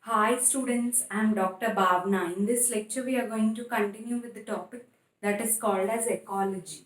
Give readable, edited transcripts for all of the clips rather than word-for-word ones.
Hi students, I am Dr. Bhavna. In this lecture we are going to continue with the topic that is called as ecology.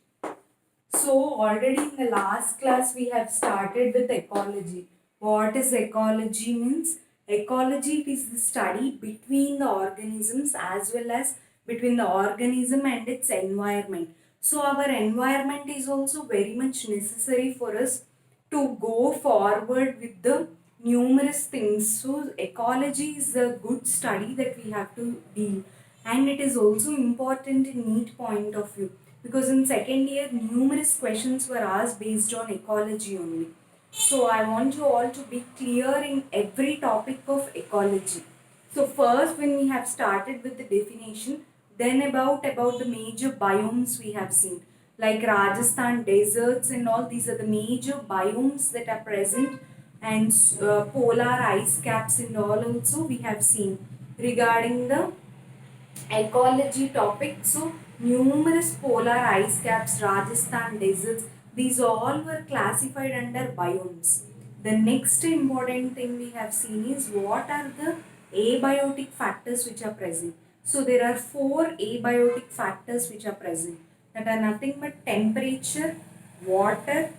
So already in the last class we have started with ecology. What is ecology means? Ecology is the study between the organisms as well as between the organism and its environment. So our environment is also very much necessary for us to go forward with the numerous things. So ecology is a good study that we have to deal, and it is also important in NEET point of view because in second year numerous questions were asked based on ecology only. So I want you all to be clear in every topic of ecology. So first when we have started with the definition, then about the major biomes we have seen, like Rajasthan deserts and all. These are the major biomes that are present, and polar ice caps and all also we have seen regarding the ecology topic. So numerous polar ice caps, Rajasthan deserts, these all were classified under biomes. The next important thing we have seen is what are the abiotic factors which are present. So there are four abiotic factors which are present, that are nothing but temperature, water,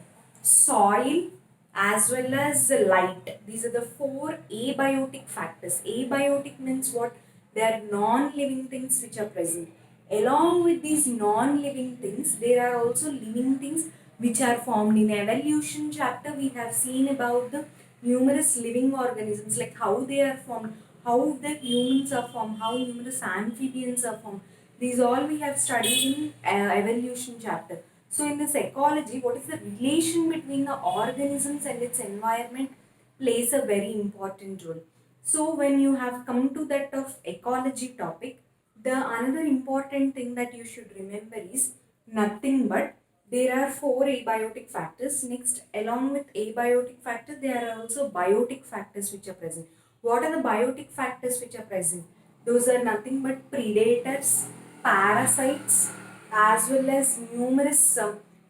soil, as well as the light. These are the four abiotic factors. Abiotic means what? They are non-living things which are present. Along with these non-living things, there are also living things which are formed. In evolution chapter, we have seen about the numerous living organisms, like how they are formed, how the humans are formed, how numerous amphibians are formed. These all we have studied in evolution chapter. So in this ecology, what is the relation between the organisms and its environment plays a very important role. So when you have come to that of ecology topic, the another important thing that you should remember is nothing but there are four abiotic factors. Next, along with abiotic factors, there are also biotic factors which are present. What are the biotic factors which are present? Those are nothing but predators, parasites, as well as numerous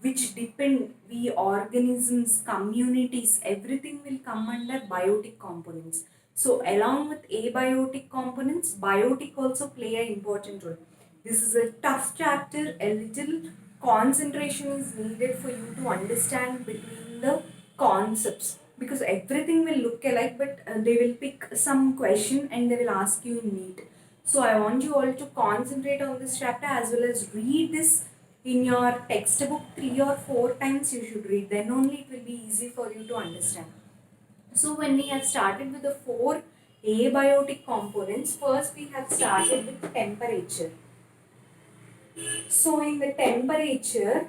which depend, we organisms, communities, everything will come under biotic components. So along with abiotic components, biotic also play an important role. This is a tough chapter, a little concentration is needed for you to understand between the concepts, because everything will look alike, but they will pick some question and they will ask you in NEET. So I want you all to concentrate on this chapter as well as read this in your textbook 3 or 4 times. You should read, then only it will be easy for you to understand. So when we have started with the four abiotic components, first we have started with temperature. So in the temperature,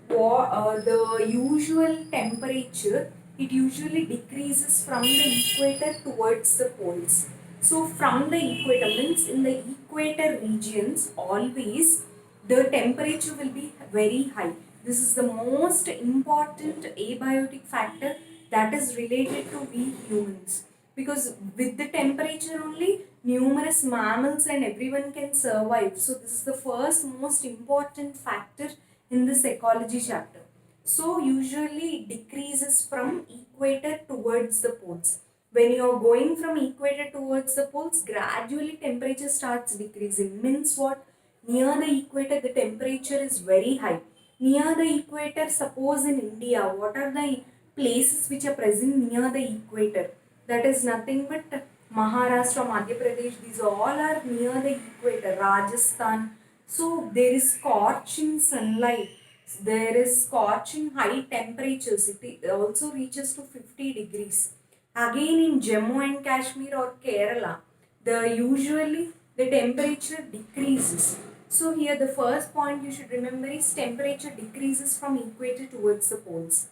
the usual temperature, it usually decreases from the equator towards the poles. So from the equator means in the equator regions, always the temperature will be very high. This is the most important abiotic factor that is related to we humans, because with the temperature only numerous mammals and everyone can survive. So this is the first most important factor in this ecology chapter. So usually it decreases from equator towards the poles. When you are going from equator towards the poles, gradually temperature starts decreasing. Means what? Near the equator the temperature is very high. Near the equator, suppose in India, what are the places which are present near the equator? That is nothing but Maharashtra, Madhya Pradesh, these all are near the equator, Rajasthan. So there is scorching sunlight, there is scorching high temperatures, it also reaches to 50 degrees. Again in Jammu and Kashmir or Kerala, the usually the temperature decreases. So here the first point you should remember is temperature decreases from equator towards the poles.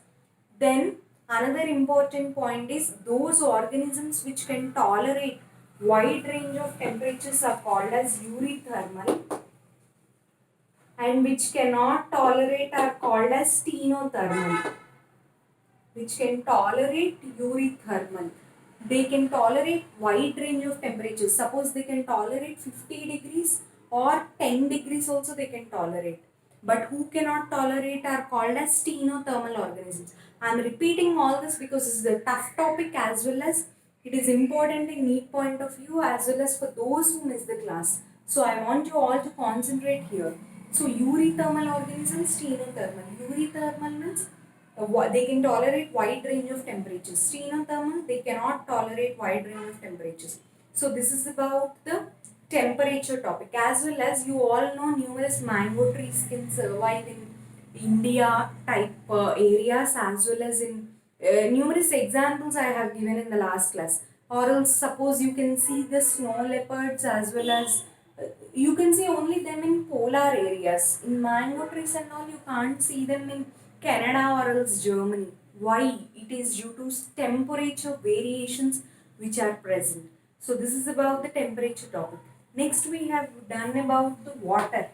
Then another important point is those organisms which can tolerate wide range of temperatures are called as eurythermal, and which cannot tolerate are called as stenothermal. Which can tolerate eurythermal. They can tolerate wide range of temperatures. Suppose they can tolerate 50 degrees or 10 degrees also they can tolerate. But who cannot tolerate are called as stenothermal organisms. I am repeating all this because this is a tough topic as well as It is important in NEET point of view as well as for those who miss the class. So I want you all to concentrate here. So eurythermal organisms, stenothermal. Eurythermal means they can tolerate wide range of temperatures. Stenothermal, they cannot tolerate wide range of temperatures. So this is about the temperature topic, as well as you all know numerous mango trees can survive in India type areas, as well as in numerous examples I have given in the last class. Or else suppose you can see the snow leopards, as well as you can see only them in polar areas. In mango trees and all, you can't see them in Canada or else Germany. Why? It is due to temperature variations which are present. So this is about the temperature topic. Next we have done about the water.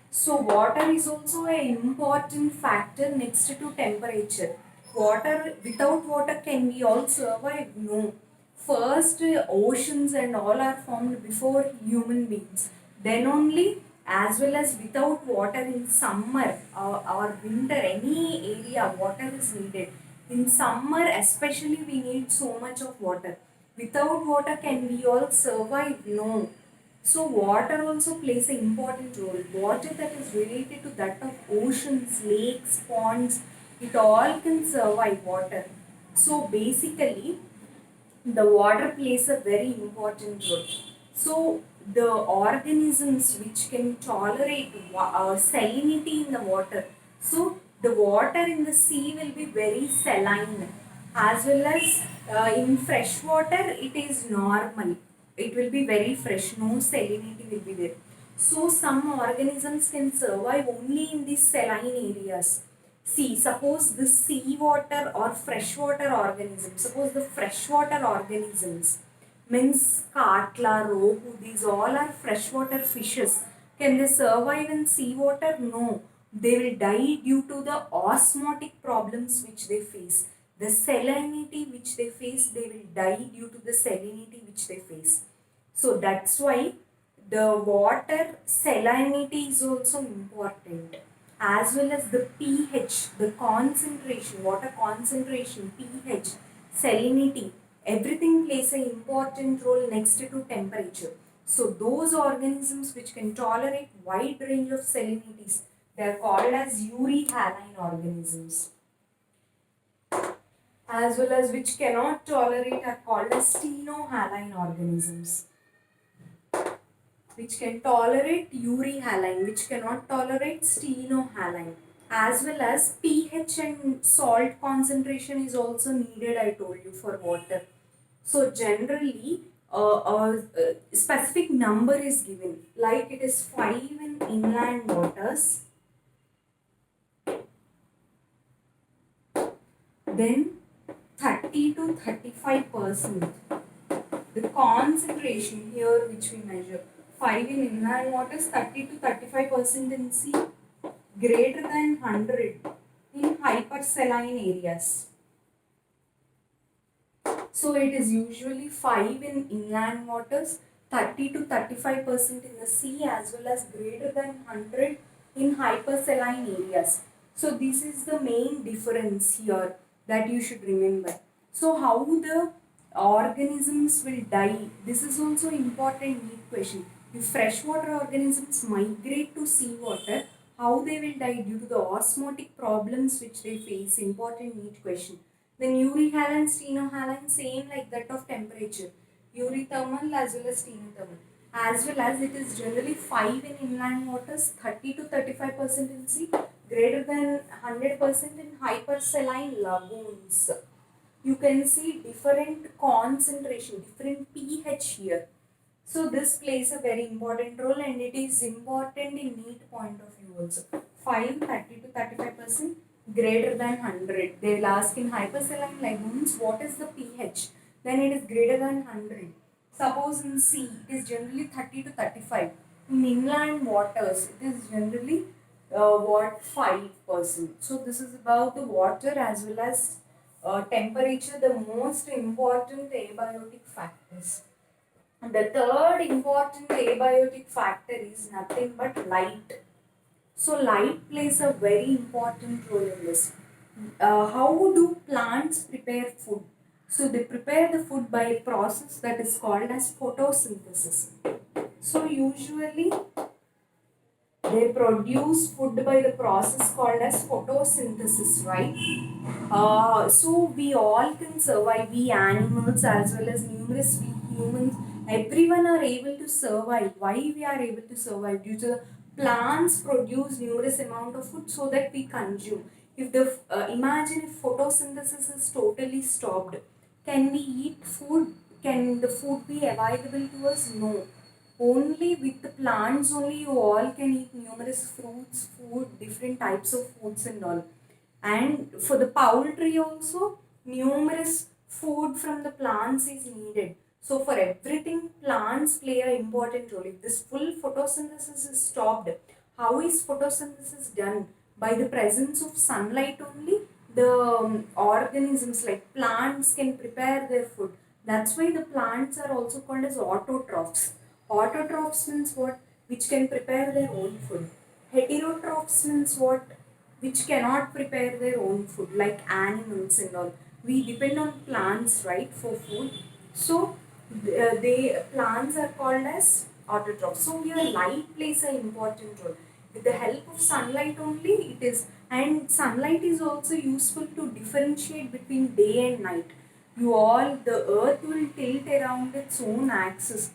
So water is also an important factor next to temperature. Water, without water can we all survive? No. First oceans and all are formed before human beings. Then only, as well as without water in summer or winter, any area water is needed. In summer especially we need so much of water. Without water can we all survive? No. So water also plays an important role. Water that is related to that of oceans, lakes, ponds, it all can survive water. So basically, the water plays a very important role. So the organisms which can tolerate salinity in the water. So the water in the sea will be very saline, as well as in fresh water it is normal. It will be very fresh, no salinity will be there. So some organisms can survive only in these saline areas. See, suppose the seawater or freshwater organisms, suppose the freshwater organisms means katla, rohu, these all are freshwater fishes. Can they survive in seawater? No. They will die due to the osmotic problems which they face. The salinity which they face, they will die due to the salinity which they face. So that's why the water salinity is also important, as well as the pH, the concentration, water concentration, pH, salinity, everything plays an important role next to temperature. So those organisms which can tolerate wide range of salinities, they are called as euryhaline organisms, as well as which cannot tolerate are called as stenohaline organisms, which can tolerate euryhaline, which cannot tolerate stenohaline, as well as pH and salt concentration is also needed, I told you, for water. So generally a specific number is given, like it is 5 in inland waters, then 30 to 35%. The concentration here which we measure, 5 in inland waters, 30 to 35% in sea, greater than 100 in hypersaline areas. So it is usually 5 in inland waters, 30 to 35% in the sea, as well as greater than 100 in hypersaline areas. So this is the main difference here that you should remember. So how the organisms will die, this is also important NEET question. If freshwater organisms migrate to seawater, how they will die due to the osmotic problems which they face, important NEET question. Then euryhaline, stenohaline, same like that of temperature. Eurythermal as well as stenothermal. As well as it is generally 5 in inland waters, 30 to 35% in sea, greater than 100% in hypersaline lagoons. You can see different concentration, different pH here. So this plays a very important role, and it is important in NEET point of view also. 5, 30 to 35%, greater than 100. They will ask in hypersaline lagoons what is the pH. Then it is greater than 100. Suppose in sea it is generally 30 to 35. In inland waters it is generally 5%. So this is about the water as well as temperature, the most important abiotic factors. The third important abiotic factor is nothing but light. So light plays a very important role in this. How do plants prepare food? So they prepare the food by a process that is called as photosynthesis. So usually they produce food by the process called as photosynthesis, right? So we all can survive, we animals as well as numerous we humans, everyone are able to survive. Why we are able to survive? Due to the plants produce numerous amount of food so that we consume. If the imagine if photosynthesis is totally stopped, can we eat food? Can the food be available to us? No. Only with the plants only you all can eat numerous fruits, food, different types of foods and all. And for the poultry also, numerous food from the plants is needed. So for everything, plants play an important role. If this full photosynthesis is stopped, how is photosynthesis done? By the presence of sunlight only, the organisms like plants can prepare their food. That's why the plants are also called as autotrophs. Autotrophs means what? Which can prepare their own food. Heterotrophs means what? Which cannot prepare their own food, like animals and all. We depend on plants, right, for food. So they plants are called as autotrophs. So here light plays an important role. With the help of sunlight only it is, and sunlight is also useful to differentiate between day and night. You all, the earth will tilt around its own axis,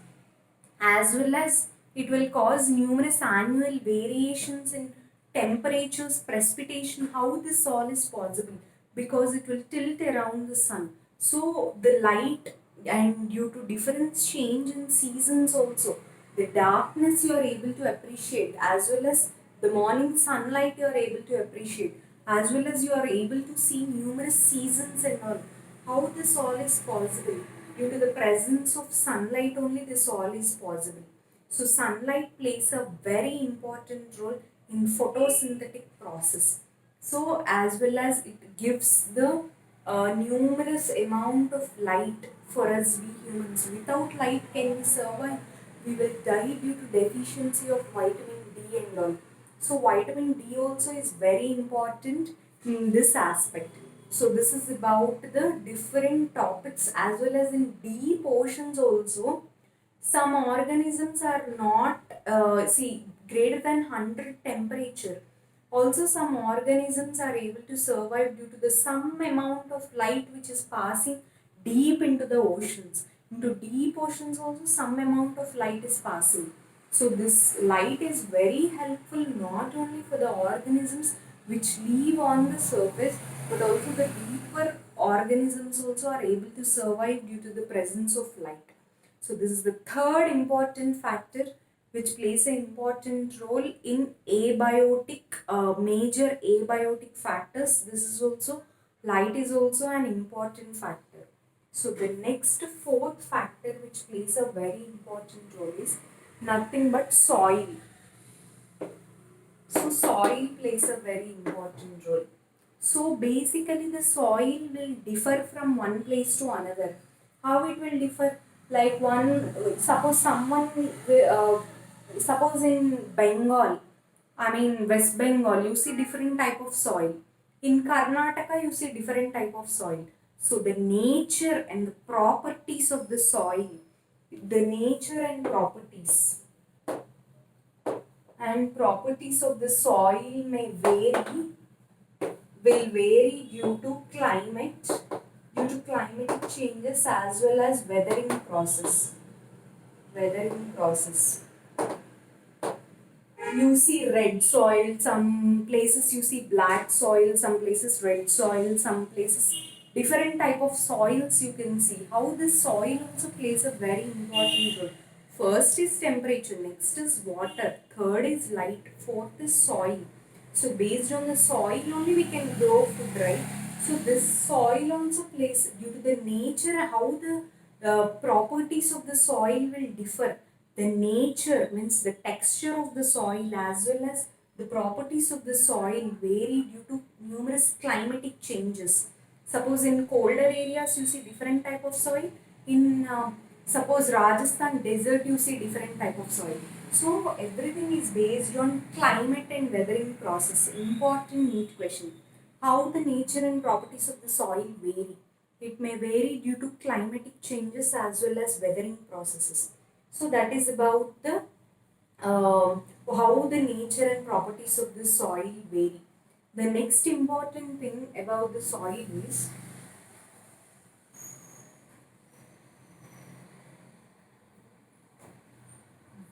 as well as it will cause numerous annual variations in temperatures, precipitation. How this all is possible? Because it will tilt around the sun. So the light, and due to different change in seasons also, the darkness you are able to appreciate, as well as the morning sunlight you are able to appreciate, as well as you are able to see numerous seasons and all. How this all is possible? Due to the presence of sunlight only this all is possible. So sunlight plays a very important role in photosynthetic process. So as well as it gives the numerous amount of light for us we humans. Without light can we survive? We will die due to deficiency of vitamin D and all. So vitamin D also is very important in this aspect. So this is about the different topics, as well as in D portions also. Some organisms are not greater than 100 temperature. Also some organisms are able to survive due to the some amount of light which is passing deep into the oceans. Into deep oceans also some amount of light is passing. So this light is very helpful not only for the organisms which live on the surface, but also the deeper organisms also are able to survive due to the presence of light. So this is the third important factor which plays an important role in abiotic, major abiotic factors. This is also, light is also an important factor. So the next fourth factor which plays a very important role is nothing but soil. So soil plays a very important role. So basically the soil will differ from one place to another. How it will differ? Like one, suppose someone, suppose in Bengal, I mean West Bengal, you see different type of soil. In Karnataka, you see different type of soil. So the nature and the properties of the soil, the nature and properties of the soil may vary, will vary due to climatic changes, as well as weathering process. You see red soil, some places you see black soil, some places red soil, some places different type of soils you can see. How this soil also plays a very important role. First is temperature, next is water, third is light, fourth is soil. So based on the soil only we can grow food, right? So this soil also plays, due to the nature, how the properties of the soil will differ. The nature means the texture of the soil, as well as the properties of the soil vary due to numerous climatic changes. Suppose in colder areas you see different type of soil. In suppose Rajasthan desert you see different type of soil. So everything is based on climate and weathering process. Important neat question. How the nature and properties of the soil vary. It may vary due to climatic changes as well as weathering processes. So that is about the how the nature and properties of the soil vary. The next important thing about the soil is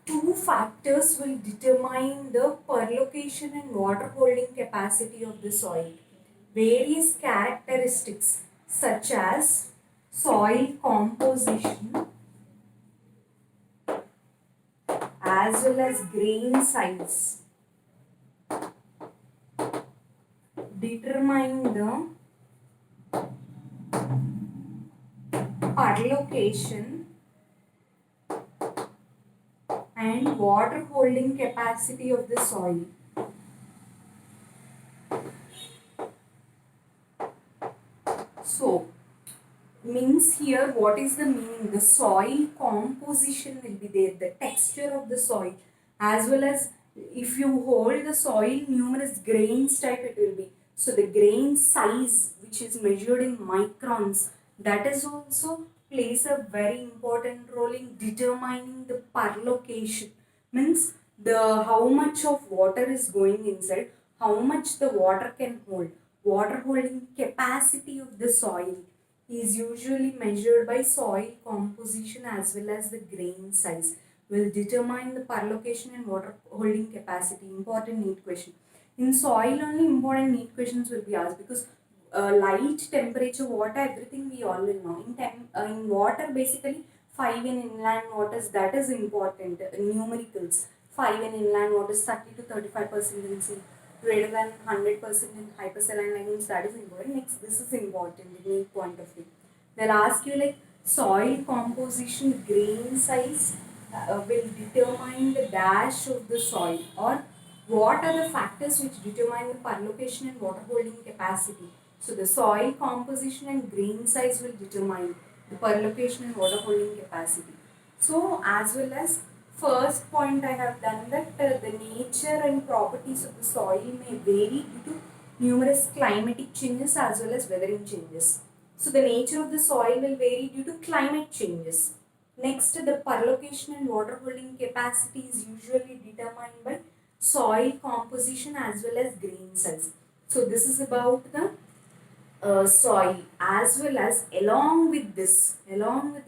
two factors will determine the perlocation and water holding capacity of the soil. Various characteristics such as soil composition as well as grain size determine the perlocation and water holding capacity of the soil. So, means here what is the meaning? The soil composition will be there, the texture of the soil, as well as if you hold the soil, numerous grains type it will be. So the grain size which is measured in microns, that is also plays a very important role in determining the perlocation. Means the how much of water is going inside, how much the water can hold. Water holding capacity of the soil is usually measured by soil composition as well as the grain size, will determine the perlocation and water holding capacity. Important NEET question. In soil only important NEET questions will be asked, because light, temperature, water, everything we all will know. In water basically 5 in inland waters, that is important. Numericals 5 in inland waters, 30 to 35% in sea, greater than 100% in hypersaline lagoons, that is important. Next, this is important in any point of view. They'll ask you like soil composition, grain size will determine the dash of the soil, or what are the factors which determine the perlocation and water holding capacity. So the soil composition and grain size will determine the perlocation and water holding capacity. So as well as first point I have done that the nature and properties of the soil may vary due to numerous climatic changes as well as weathering changes. So the nature of the soil will vary due to climate changes. Next, the perlocation and water holding capacity is usually determined by soil composition as well as grain size. So this is about the soil, as well as along with the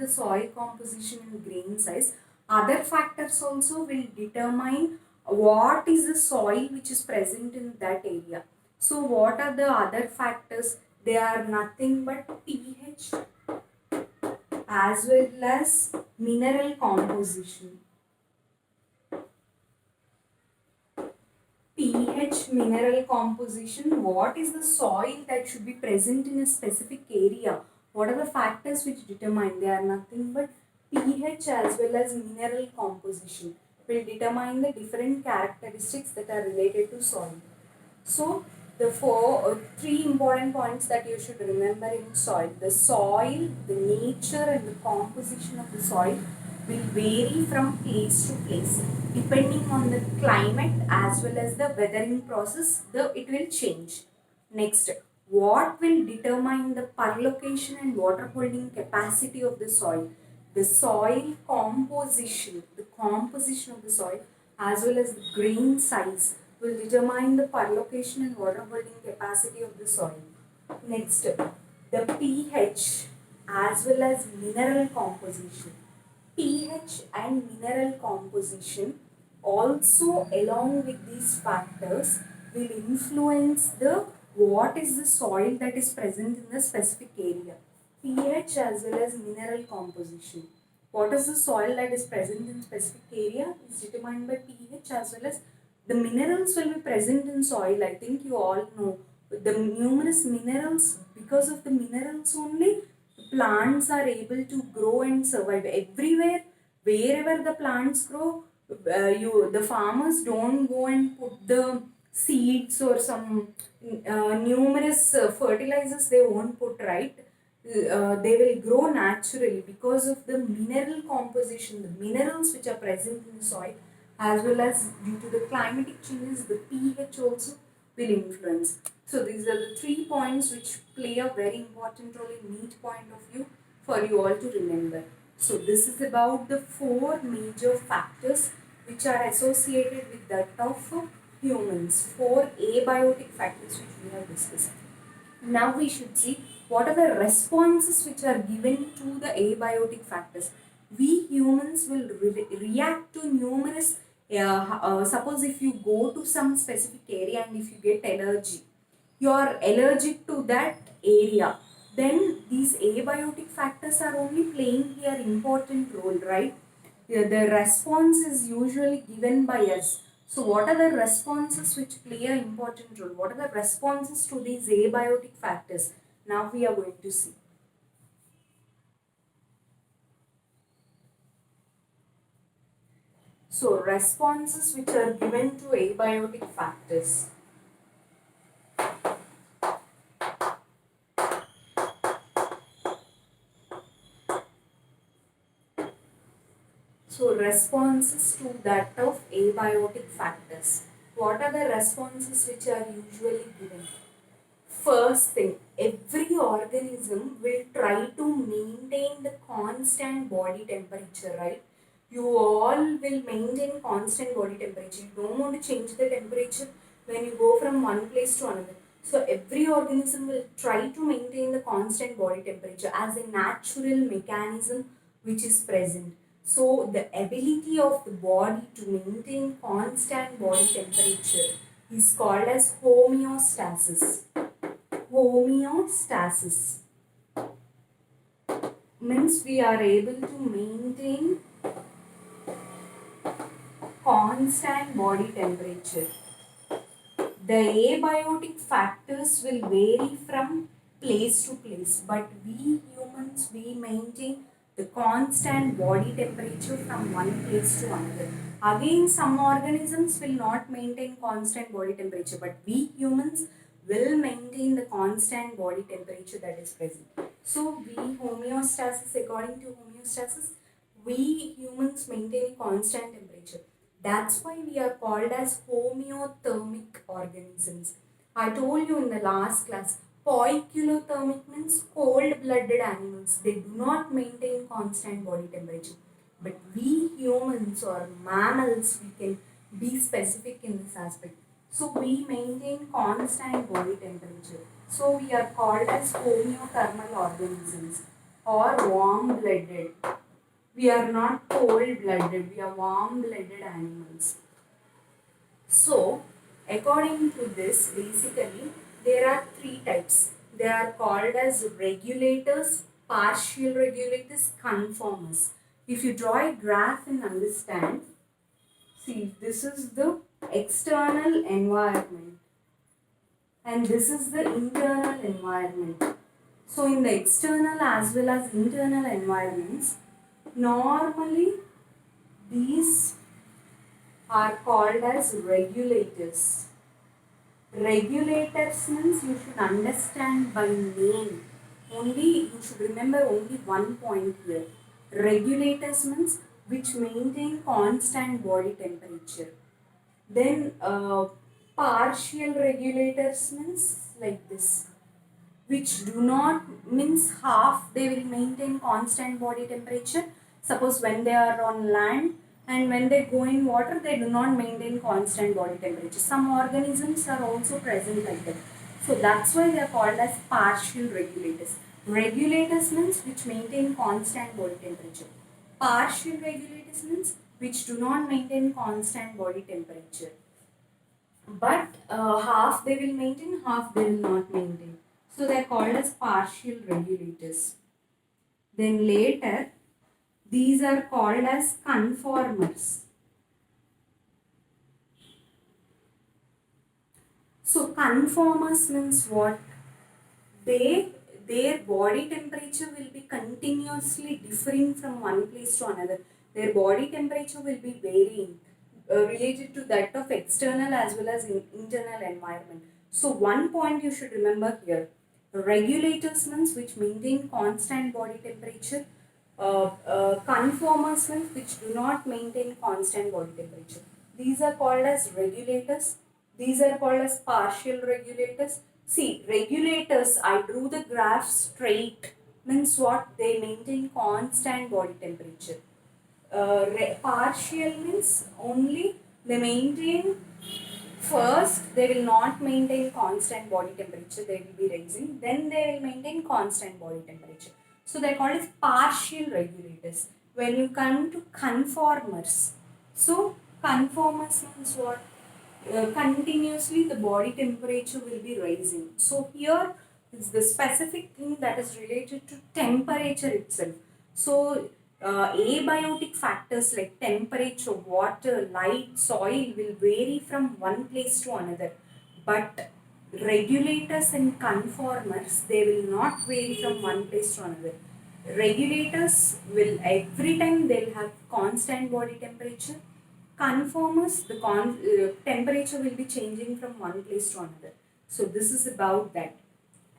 soil composition and grain size, other factors also will determine what is the soil which is present in that area. So what are the other factors? They are nothing but pH as well as mineral composition. pH, mineral composition, what is the soil that should be present in a specific area? What are the factors which determine? They are nothing but pH as well as mineral composition will determine the different characteristics that are related to soil. So the three important points that you should remember in soil: the soil, the nature and the composition of the soil will vary from place to place depending on the climate as well as the weathering process. It will change. Next, what will determine the perlocation and water holding capacity of the soil? The soil composition, the composition of the soil as well as the grain size will determine the perlocation and water holding capacity of the soil. Next, the pH as well as mineral composition. pH and mineral composition also, along with these factors, will influence the what is the soil that is present in the specific area. pH as well as mineral composition. What is the soil that is present in specific area is determined by pH as well as the minerals will be present in soil. I think you all know the numerous minerals. Because of the minerals only, plants are able to grow and survive. Everywhere, wherever the plants grow, the farmers don't go and put the seeds or some numerous fertilizers. They won't put, right. They will grow naturally because of the mineral composition, the minerals which are present in the soil, as well as due to the climatic changes, the pH also will influence. So these are the 3 points which play a very important role in each point of view for you all to remember. So this is about the 4 major factors which are associated with that of humans. 4 abiotic factors which we have discussed. Now we should see what are the responses which are given to the abiotic factors. We humans will react to numerous, suppose if you go to some specific area and if you get allergy, you are allergic to that area, then these abiotic factors are only playing here important role, right? The response is usually given by us. So what are the responses which play an important role? What are the responses to these abiotic factors? Now we are going to see. So responses which are given to abiotic factors. So responses to that of abiotic factors. What are the responses which are usually given? First thing, every organism will try to maintain the constant body temperature, right? You all will maintain constant body temperature. You don't want to change the temperature when you go from one place to another. So every organism will try to maintain the constant body temperature as a natural mechanism which is present. So the ability of the body to maintain constant body temperature is called as homeostasis. Homeostasis means we are able to maintain constant body temperature. The abiotic factors will vary from place to place, but we humans, we maintain the constant body temperature from one place to another. Again, some organisms will not maintain constant body temperature, but we humans will maintain the constant body temperature that is present. So, we homeostasis, according to homeostasis, we humans maintain constant temperature. That's why we are called as homeothermic organisms. I told you in the last class, poikilothermic means cold-blooded animals. They do not maintain constant body temperature. But we humans or mammals, we can be specific in this aspect. So we maintain constant body temperature. So we are called as homeothermal organisms or warm-blooded. We are not cold-blooded, we are warm-blooded animals. So, according to this, basically, there are 3 types. They are called as regulators, partial regulators, conformers. If you draw a graph and understand, see, this is the external environment and this is the internal environment. So, in the external as well as internal environments, normally these are called as regulators. Regulators means you should understand by name. Only you should remember only one point here. Regulators means which maintain constant body temperature. Then partial regulators means like this, which do not means half they will maintain constant body temperature. Suppose when they are on land and when they go in water they do not maintain constant body temperature. Some organisms are also present like that. So that's why they are called as partial regulators. Regulators means which maintain constant body temperature. Partial regulators means which do not maintain constant body temperature. But half they will maintain, half they will not maintain. So they are called as partial regulators. Then later, these are called as conformers. So conformers means what? Their body temperature will be continuously differing from one place to another. Their body temperature will be varying related to that of external as well as internal environment. So one point you should remember here. Regulators means which maintain constant body temperature. Conformers means which do not maintain constant body temperature. These are called as regulators. These are called as partial regulators. See, regulators, I drew the graph straight, means what? They maintain constant body temperature. Partial means only they maintain. First, they will not maintain constant body temperature, they will be raising, then they will maintain constant body temperature. So they are called as partial regulators. When you come to conformers, so conformers means what? Continuously the body temperature will be rising. So here is the specific thing that is related to temperature itself. So abiotic factors like temperature, water, light, soil will vary from one place to another. But regulators and conformers, they will not vary from one place to another. Regulators will every time they'll have constant body temperature. Conformers, the temperature will be changing from one place to another. So this is about that.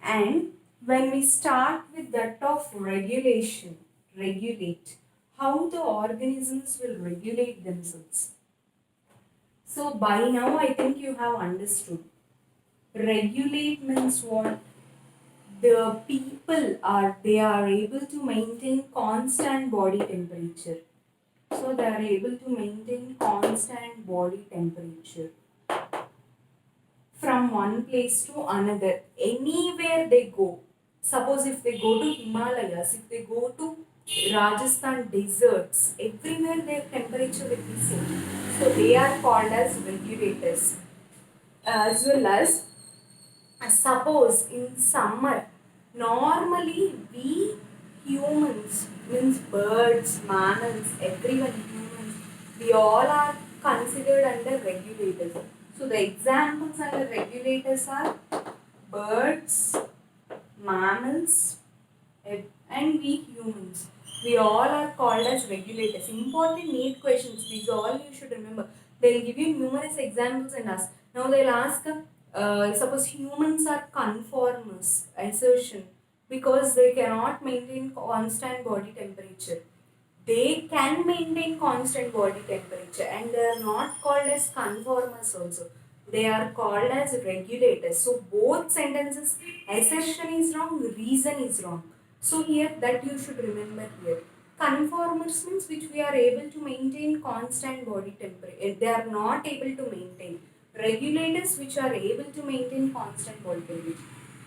And when we start with that of regulation, regulate, how the organisms will regulate themselves. So by now I think you have understood. Regulate means what? The people they are able to maintain constant body temperature. So they are able to maintain constant body temperature from one place to another. Anywhere they go. Suppose if they go to Himalayas, if they go to Rajasthan deserts, everywhere their temperature will be same. So they are called as regulators. As well as suppose in summer, normally we humans, means birds, mammals, everyone humans, we all are considered under regulators. So the examples under regulators are birds, mammals, and we humans. We all are called as regulators. Important NEET questions. These all you should remember. They'll give you numerous examples and ask. Now they'll ask, suppose humans are conformers, assertion, because they cannot maintain constant body temperature. They can maintain constant body temperature and they are not called as conformers also. They are called as regulators. So both sentences, assertion is wrong, reason is wrong. So here that you should remember here. Conformers means which we are able to maintain constant body temperature. They are not able to maintain. Regulators which are able to maintain constant body temperature.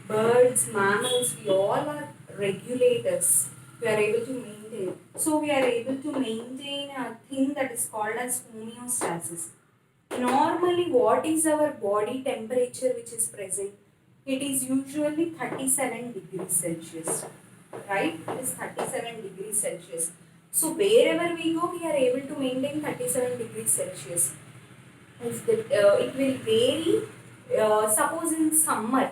Birds, mammals, we all are regulators. We are able to maintain. So we are able to maintain a thing that is called as homeostasis. Normally, what is our body temperature which is present? It is usually 37 degrees Celsius. Right? It is 37 degrees Celsius. So wherever we go, we are able to maintain 37 degrees Celsius. If it will vary, suppose in summer,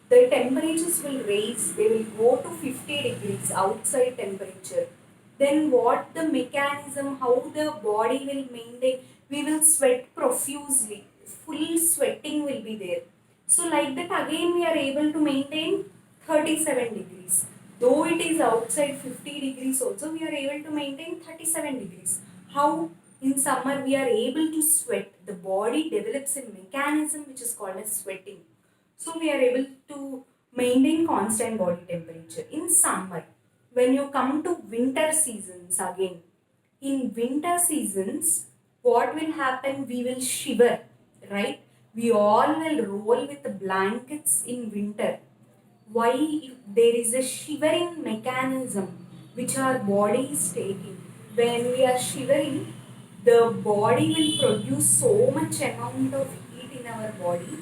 the temperatures will raise, they will go to 50 degrees outside temperature. Then what the mechanism, how the body will maintain, we will sweat profusely, full sweating will be there. So like that again we are able to maintain 37 degrees. Though it is outside 50 degrees also, we are able to maintain 37 degrees. How? In summer we are able to sweat. The body develops a mechanism which is called as sweating. So we are able to maintain constant body temperature. In summer, when you come to winter seasons again, in winter seasons, what will happen? We will shiver, right? We all will roll with the blankets in winter. Why? If there is a shivering mechanism which our body is taking. When we are shivering, the body will produce so much amount of heat in our body,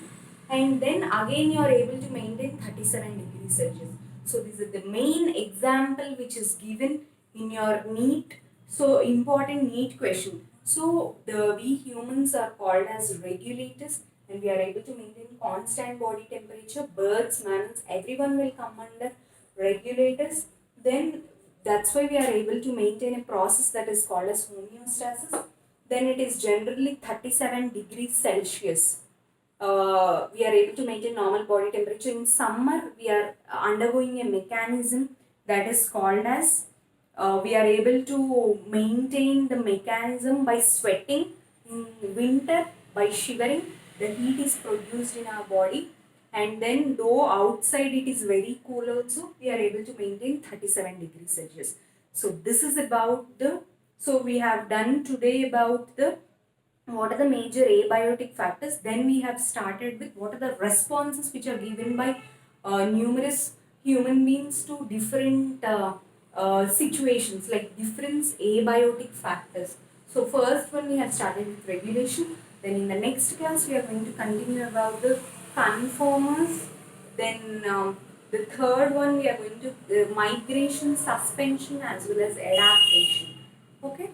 and then again you are able to maintain 37 degrees Celsius. So this is the main example which is given in your NEET. So important NEET question. So we humans are called as regulators and we are able to maintain constant body temperature. Birds, mammals, everyone will come under regulators. Then that's why we are able to maintain a process that is called as homeostasis. Then it is generally 37 degrees Celsius. We are able to maintain normal body temperature. In summer, we are undergoing a mechanism that is called as we are able to maintain the mechanism by sweating. In winter, by shivering. the heat is produced in our body, and then though outside it is very cool also, we are able to maintain 37 degrees Celsius. So this is about the, so we have done today about the what are the major abiotic factors. Then we have started with what are the responses which are given by numerous human beings to different situations, like different abiotic factors. So first one we have started with regulation. Then in the next class we are going to continue about the conformers. Then the third one we are going to migration, suspension as well as adaptation. Okay.